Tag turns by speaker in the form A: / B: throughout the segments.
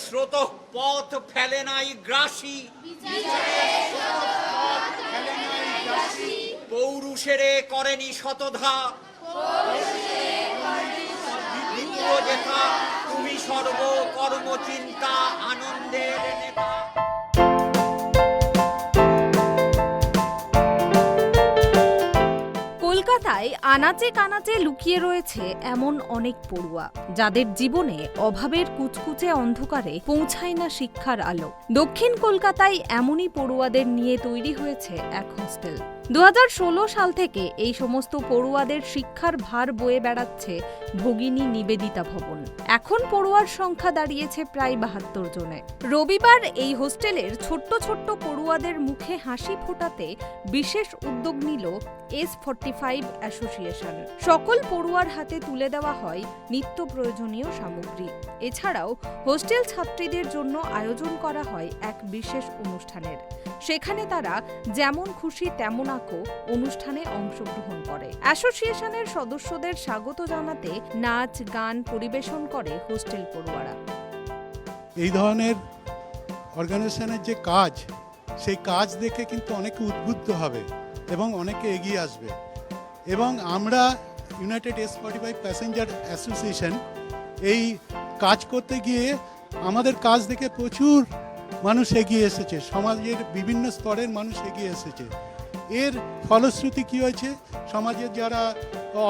A: স্রোত পথ ফেলে নাই গ্রাসী, পৌরুষেরে করেনি শতধা, যেথা তুমি সর্ব কর্মচিন্তা আনন্দের নেতা।
B: কলকাতায় আনাচে কানাচে লুকিয়ে রয়েছে এমন অনেক পড়ুয়া যাদের জীবনে অভাবের কুচকুচে অন্ধকারে পৌঁছায় না শিক্ষার আলো। দক্ষিণ কলকাতায় এমনই পড়ুয়াদের নিয়ে তৈরি হয়েছে এক হোস্টেল। 2016 সাল থেকে এই সমস্ত পড়ুয়াদের শিক্ষার ভার বয়ে বেড়াচ্ছে ভগিনী নিবেদিতা ভবন। এখন পড়ুয়ার সংখ্যা দাঁড়িয়েছে প্রায় 72 জনে। রবিবার এই হোস্টেলের ছোট্ট ছোট্ট পড়ুয়াদের মুখে হাসি ফোটাতে বিশেষ উদ্যোগ নিল S45 অ্যাসোসিয়েশন। সকল পড়ুয়ার হাতে তুলে দেওয়া হয় নিত্য প্রয়োজনীয় সামগ্রী। এছাড়াও হোস্টেল ছাত্রীদের জন্য আয়োজন করা হয় এক বিশেষ অনুষ্ঠানের। সেখানে তারা যেমন খুশি তেমন আঁকো অনুষ্ঠানে অংশগ্রহণ করে। অ্যাসোসিয়েশনের সদস্যদের স্বাগত জানাতে নাচ গান পরিবেশন করে হোস্টেল পড়ুয়ারা।
C: এই ধরনের অর্গানাইজেশনের যে কাজ, সেই কাজ দেখে কিন্তু অনেকে উদ্বুদ্ধ হবে এবং অনেকে এগিয়ে আসবে। এবং আমরা ইউনাইটেড S45 প্যাসেঞ্জার অ্যাসোসিয়েশন এই কাজ করতে গিয়ে আমাদের কাজ দেখে প্রচুর মানুষ এগিয়ে এসেছে, সমাজের বিভিন্ন স্তরের মানুষ এগিয়ে এসেছে। এর ফলশ্রুতি কী হয়েছে, সমাজের যারা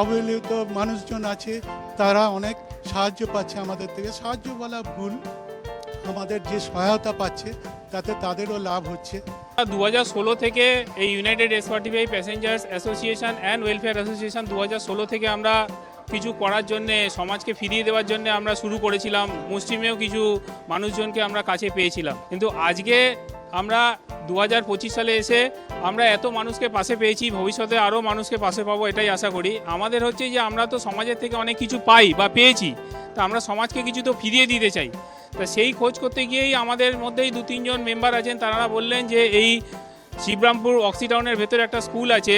C: অবহেলিত মানুষজন আছে তারা অনেক সাহায্য পাচ্ছে আমাদের থেকে। সাহায্য বলা ভুল, আমাদের যে সহায়তা পাচ্ছে তাতে তাদেরও লাভ হচ্ছে।
D: 2016 থেকে এই United S45 passengers association and welfare association 2016 থেকে আমরা কিছু করার জন্যে, সমাজকে ফিরিয়ে দেওয়ার জন্য আমরা শুরু করেছিলাম। মুসলিমেও কিছু মানুষজনকে আমরা কাছে পেয়েছিলাম, কিন্তু আজকে আমরা 2025 সালে এসে আমরা এত মানুষকে পাশে পেয়েছি, ভবিষ্যতে আরও মানুষকে পাশে পাবো এটাই আশা করি। আমাদের হচ্ছে যে আমরা তো সমাজের থেকে অনেক কিছু পাই বা পেয়েছি, তা আমরা সমাজকে কিছু তো ফিরিয়ে দিতে চাই। তা সেই খোঁজ করতে গিয়েই আমাদের মধ্যেই 2-3 জন মেম্বার আছেন, তারা বললেন যে এই শিবরামপুর অক্সিটাউনের ভেতরে একটা স্কুল আছে,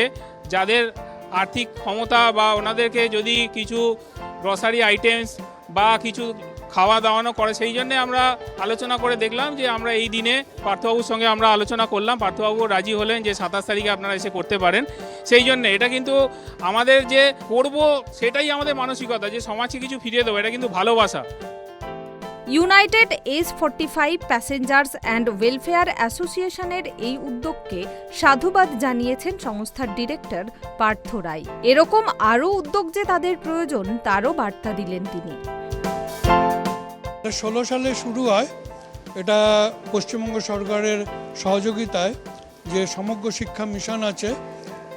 D: যাদের আর্থিক ক্ষমতা বা ওনাদেরকে যদি কিছু গ্রসারি আইটেমস বা কিছু খাওয়া দাওয়ানো করে, সেই জন্যে আমরা আলোচনা করে দেখলাম যে আমরা এই দিনে পার্থবাবুর সঙ্গে আমরা আলোচনা করলাম। পার্থবাবু রাজি হলেন যে 27 তারিখে আপনারা এসে করতে পারেন। সেই জন্যে এটা কিন্তু আমাদের যে করব সেটাই আমাদের মানসিকতা, যে সমাজকে কিছু ফিরিয়ে দেবো, এটা কিন্তু ভালোবাসা।
B: United S45 passengers and welfare অ্যাসোসিয়েশনের এই উদ্যোগকে সাধুবাদ জানিয়েছেন সংস্থার ডিরেক্টর পার্থ রায়। এরকম আরও উদ্যোগ যে তাদের প্রয়োজন তারও বার্তা দিলেন তিনি।
E: 2016 সালে শুরু হয় এটা, পশ্চিমবঙ্গ সরকারের সহযোগিতায় যে সমগ্র শিক্ষা মিশন আছে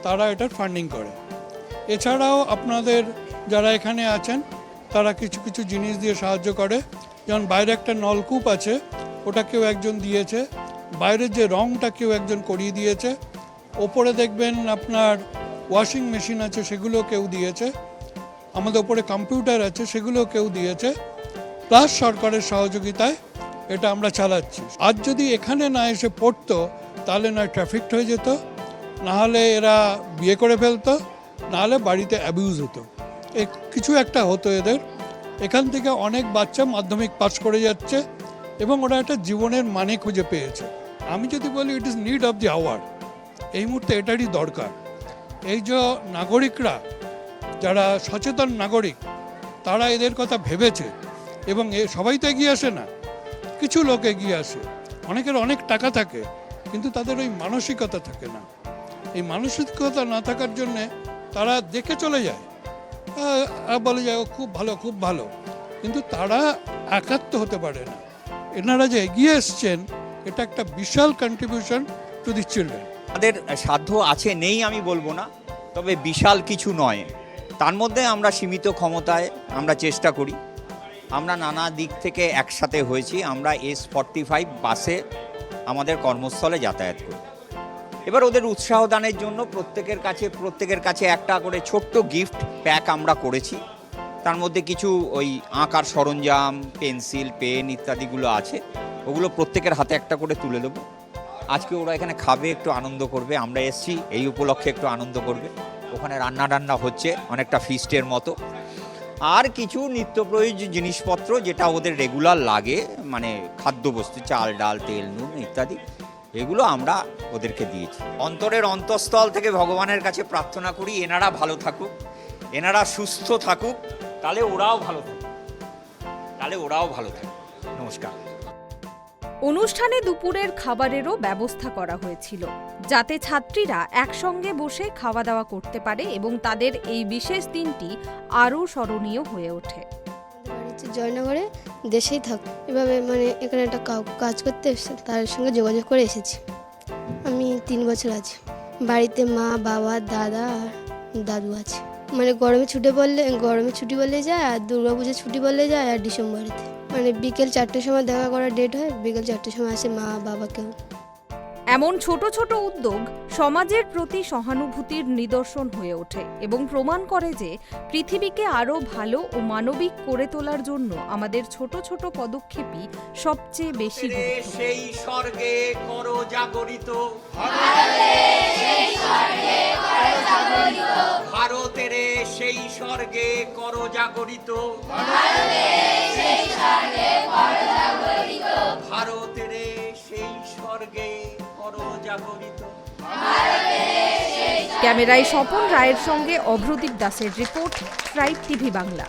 E: তারা এটার ফান্ডিং করে। এছাড়াও আপনাদের যারা এখানে আছেন তারা কিছু কিছু জিনিস দিয়ে সাহায্য করে। যেমন বাইরে একটা নলকূপ আছে, ওটা কেউ একজন দিয়েছে। বাইরের যে রংটা কেউ একজন করিয়ে দিয়েছে। ওপরে দেখবেন আপনার ওয়াশিং মেশিন আছে, সেগুলো কেউ দিয়েছে। আমাদের ওপরে কম্পিউটার আছে, সেগুলো কেউ দিয়েছে। প্লাস সরকারের সহযোগিতায় এটা আমরা চালাচ্ছি। আজ যদি এখানে না এসে পড়তো তাহলে না ট্রাফিক হয়ে যেত, নাহলে এরা বিয়ে করে ফেলতো, নাহলে বাড়িতে অ্যাবিউজ হতো, কিছু একটা হতো এদের। এখান থেকে অনেক বাচ্চা মাধ্যমিক পাস করে যাচ্ছে এবং ওরা একটা জীবনের মানে খুঁজে পেয়েছে। আমি যদি বলি it is need of the hour, এই মুহূর্তে এটারই দরকার। এই যে নাগরিকরা, যারা সচেতন নাগরিক, তারা এদের কথা ভেবেছে এবং সবাই তো এগিয়ে আসে না, কিছু লোক এগিয়ে আসে। অনেকের অনেক টাকা থাকে কিন্তু তাদের ওই মানসিকতা থাকে না। এই মানসিকতা না থাকার জন্যে তারা দেখে চলে যায়, বলে যায় খুব ভালো খুব ভালো, কিন্তু তারা একাত্ম হতে পারে না। এনারা যে এগিয়ে এসছেন, এটা একটা বিশাল কন্ট্রিবিউশন টু দি চিলড্রেন।
A: আমাদের সাধ্য আছে নেই আমি বলবো না, তবে বিশাল কিছু নয়, তার মধ্যে আমরা সীমিত ক্ষমতায় আমরা চেষ্টা করি। আমরা নানা দিক থেকে একসাথে হয়েছি। আমরা S45 বাসে আমাদের কর্মস্থলে যাতায়াত করি। এবার ওদের উৎসাহ দানের জন্য প্রত্যেকের কাছে একটা করে ছোট্ট গিফট প্যাক আমরা করেছি। তার মধ্যে কিছু ওই আঁকার সরঞ্জাম, পেন্সিল, পেন ইত্যাদিগুলো আছে, ওগুলো প্রত্যেকের হাতে একটা করে তুলে দেবো। আজকে ওরা এখানে খাবে, একটু আনন্দ করবে। আমরা এসছি এই উপলক্ষে একটু আনন্দ করবে। ওখানে রান্না হচ্ছে, অনেকটা ফিস্টের মতো। আর কিছু নিত্য প্রয়োজনীয় জিনিসপত্র যেটা ওদের রেগুলার লাগে, মানে খাদ্যবস্তু, চাল ডাল তেল নুন ইত্যাদি, এগুলো আমরা ওদেরকে দিয়েছি। অন্তরের অন্তঃস্থল থেকে ভগবানের কাছে প্রার্থনা করি এনারা ভালো থাকুক, এনারা সুস্থ থাকুক, তাহলে ওরাও ভালো থাকুক, নমস্কার।
B: অনুষ্ঠানে দুপুরের খাবারেরও ব্যবস্থা করা হয়েছিল, যাতে ছাত্রীরা একসঙ্গে বসে খাওয়া দাওয়া করতে পারে এবং তাদের এই বিশেষ দিনটি আরও স্মরণীয় হয়ে ওঠে।
F: বাড়ি হচ্ছে জয়নগরে, দেশেই থাক এভাবে মানে এখানে একটা কাজ করতে এসেছে, তার সঙ্গে যোগাযোগ করে এসেছি। আমি 3 বছর আছি। বাড়িতে মা বাবা দাদা আর দাদু আছে। মানে গরমে ছুটি বললে যায়, আর দুর্গাপুজোর ছুটি বললে যায়, আর ডিসেম্বরেতে মানে বিকেল 4টের সময় দেখা করার ডেট হয়, বিকেল 4টের সময় আসে মা বাবাকেও।
B: এমন ছোট ছোট উদ্যোগ সমাজের প্রতি সহানুভূতির নিদর্শন হয়ে ওঠে এবং প্রমাণ করে যে পৃথিবীকে আরও ভালো ও মানবিক করে তোলার জন্য আমাদের ছোট ছোট পদক্ষেপই সবচেয়ে বেশি গুরুত্বপূর্ণ।
A: সেই স্বর্গে করো জাগরিত, ভারতের সেই স্বর্গে করো জাগরিত, ভারতের সেই স্বর্গে করো জাগরিত।
B: ক্যামেরায় স্বপন রায়ের সঙ্গে অভ্রদীপ দাসের রিপোর্ট, ট্রাইব টিভি বাংলা।